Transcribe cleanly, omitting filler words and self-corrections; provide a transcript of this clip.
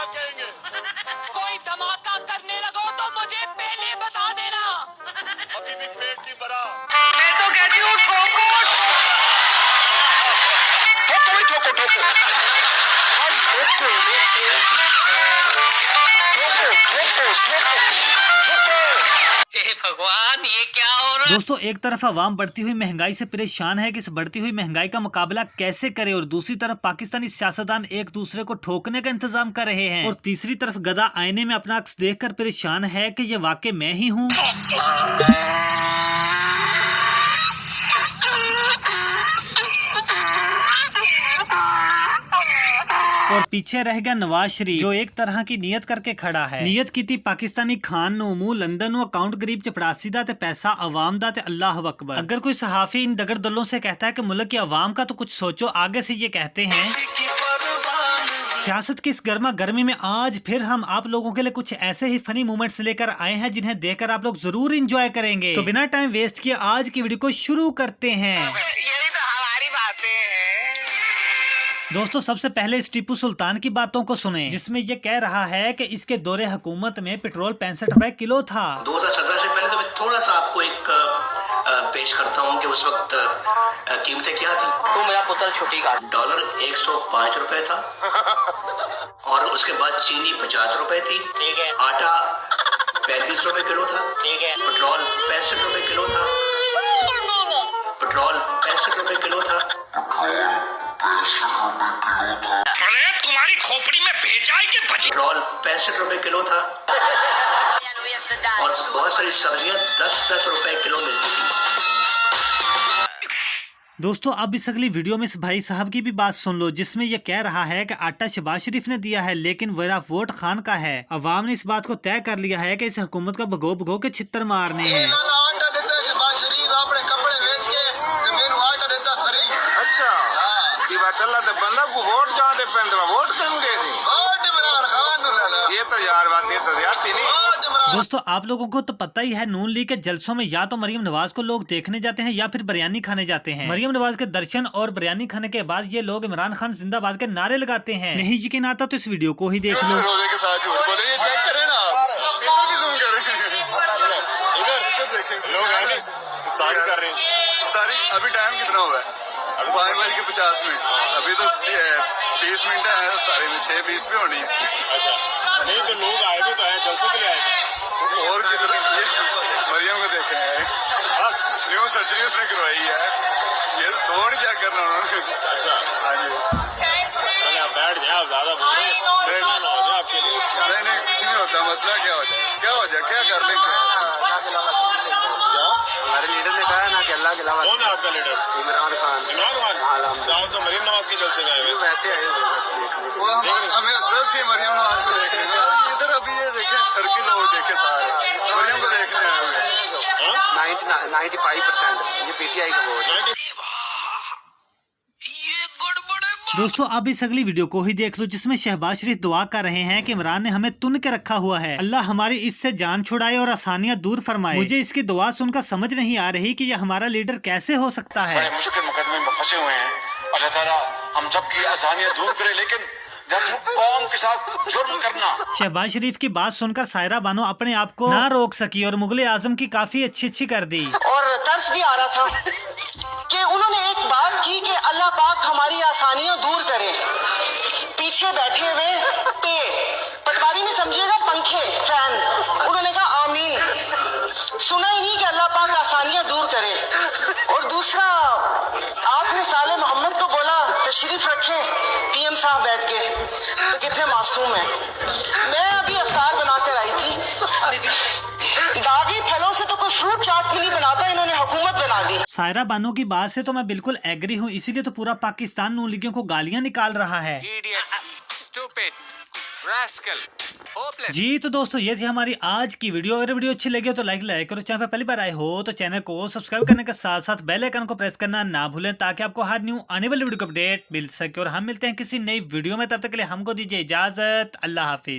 धमाकेंगे। कोई धमाका करने लगो तो मुझे पहले बता देना। अभी भी पेट की बरा। मैं तो कहती हूँ ठोको ठोको ठोको ठोको हे भगवान, ये क्या हो रहा है? दोस्तों, एक तरफ अवाम बढ़ती हुई महंगाई से परेशान है कि इस बढ़ती हुई महंगाई का मुकाबला कैसे करे, और दूसरी तरफ पाकिस्तानी सियासतदान एक दूसरे को ठोकने का इंतजाम कर रहे हैं, और तीसरी तरफ गधा आईने में अपना अक्स देखकर परेशान है कि ये वाकई मैं ही हूँ। और पीछे रह गया नवाज शरीफ, जो एक तरह की नियत करके खड़ा है। नियत की थी पाकिस्तानी खान नो मुंह लंदन नो अकाउंट गरीब चपड़ासी दा ते पैसा अवाम दा ते अल्लाह अकबर। अगर कोई सहाफी इन दगड़ दलों से कहता है कि मुल्क की अवाम का तो कुछ सोचो, आगे से ये कहते हैं सियासत की इस गर्मा गर्मी में आज फिर हम आप लोगों के लिए कुछ ऐसे ही फनी मोमेंट्स लेकर आए हैं जिन्हें देखकर आप लोग जरूर एंजॉय करेंगे। तो बिना टाइम वेस्ट किए आज की वीडियो को शुरू करते हैं। यही तो हमारी बातें हैं। दोस्तों, सबसे इस टीपू सुल्तान की बातों को सुने, जिसमें ये कह रहा है कि इसके दौरे हुकूमत में पेट्रोल 65 रुपए किलो था। 2017 से पहले तो मैं थोड़ा सा आपको एक पेश करता हूँ कि उस वक्त कीमतें क्या थी। तो मेरा पुत्र छोटी का डॉलर 105 रुपए था और उसके बाद चीनी 50 रुपए थी। ठीक है। आटा 35 रुपए किलो था। ठीक है। पेट्रोल 65 रुपए किलो था। पेट्रोल 65 रुपए किलो था। अरे तुम्हारी खोपड़ी में भेजा के बची। पेट्रोल 65 रुपए किलो था और बहुत सारी सब्जियां 10-10 रुपए किलो मिलती थी। दोस्तों, अब इस अगली वीडियो में इस भाई साहब की भी बात सुन लो, जिसमें यह कह रहा है कि आटा शहबाज शरीफ ने दिया है लेकिन मेरा वोट खान का है। अवाम ने इस बात को तय कर लिया है कि इस हुकूमत का भगो भगो के छित्तर मारने हैं। चला तो बंदा को वोट जाते वोट देंगे ये तो यार बात ये तो जाती नहीं। दोस्तों, आप लोगों को तो पता ही है, नून लीग के जलसों में या तो मरियम नवाज को लोग देखने जाते हैं या फिर बिरयानी खाने जाते हैं। मरियम नवाज के दर्शन और बिरयानी खाने के बाद ये लोग इमरान खान जिंदाबाद के नारे लगाते हैं। नहीं यकीन आता तो इस वीडियो को ही देख लो। रोजे के साथ बोले ये चेक करें ना, इधर भी जूम करें, इधर लोग आए नहीं इफ्तारी कर रहे हैं। इफ्तारी अभी टाइम कितना हुआ है? अभी 5:50 मिनट। अभी तो 20 मिनट है इफ्तारी में, 6:20 पे होनी है। अच्छा, नहीं तो लोग आए तो आए, जलसे के लिए आए थे। और किधर मरियम को देखे हैं, न्यू सर्जरी उसने करवाई है, ये थोड़ी चेक करना उन्होंने। अच्छा हाँ जी, आप बैठ जाए, आप ज्यादा बोल रहे हैं आपके लिए। नहीं कुछ नहीं होता, मसला क्या हो जाए क्या कर लेंगे। हमारे लीडर ने कहा ना कि अल्लाह के अलावा। कौन है आपका लीडर? इमरान खान। आप तो मरियम नवाज के जलसे गए हुए वैसे आए हमें असरत से मरियम नवाज को देखने इधर अभी ये देखें, टर्की लोग देखे सारे मरियम को देखने आए हुए। 95% ये पीटीआई का वोट। दोस्तों, अब इस अगली वीडियो को ही देख लो, जिसमें शहबाज शरीफ दुआ कर रहे हैं कि इमरान ने हमें तुन के रखा हुआ है, अल्लाह हमारी इससे जान छुड़ाए और आसानियां दूर फरमाए। मुझे इसकी दुआ सुनकर समझ नहीं आ रही कि यह हमारा लीडर कैसे हो सकता है। मुश्किल मुकदमे में फंसे हुए हैं, अल्लाह ताला हम सब की आसानियां दूर करे, लेकिन जब कौम के साथ जुर्म करना। शहबाज शरीफ की बात सुनकर सायरा बानो अपने आप को ना रोक सकी और मुगले आजम की काफी अच्छी कर दी। और तरस भी आ रहा था कि उन्होंने एक बात की कि अल्लाह पाक हमारी आसानियां दूर करे। पीछे बैठे हुए पटवारी में समझिएगा पंखे फैन, उन्होंने कहा आमीन। सुना ही नहीं कि अल्लाह पाक आसानियां दूर करे। और दूसरा, आपने साले मोहम्मद को बोला तशरीफ रखे, पीएम साहब बैठ के, तो कितने मासूम है। मैं अभी अफ्तार बनाकर आई थी, दागी फलों से तो कोई फ्रूट चाट भी नहीं बनाता, इन्होंने हुकूमत बना दी। सायरा बानो की बात से तो मैं बिल्कुल एग्री हूँ, इसीलिए तो पूरा पाकिस्तान नून लीगियों को गालियाँ निकाल रहा है। जी तो दोस्तों, ये थी हमारी आज की वीडियो। अगर वीडियो अच्छी लगी हो तो लाइक करो। चैनल पर पहली बार आए हो तो चैनल को सब्सक्राइब करने के साथ साथ बेल आइकन को प्रेस करना ना भूलें, ताकि आपको हर न्यू आने वाली वीडियो का अपडेट मिल सके। और हम मिलते हैं किसी नई वीडियो में, तब तक के लिए हमको दीजिए इजाजत। अल्लाह हाफिज।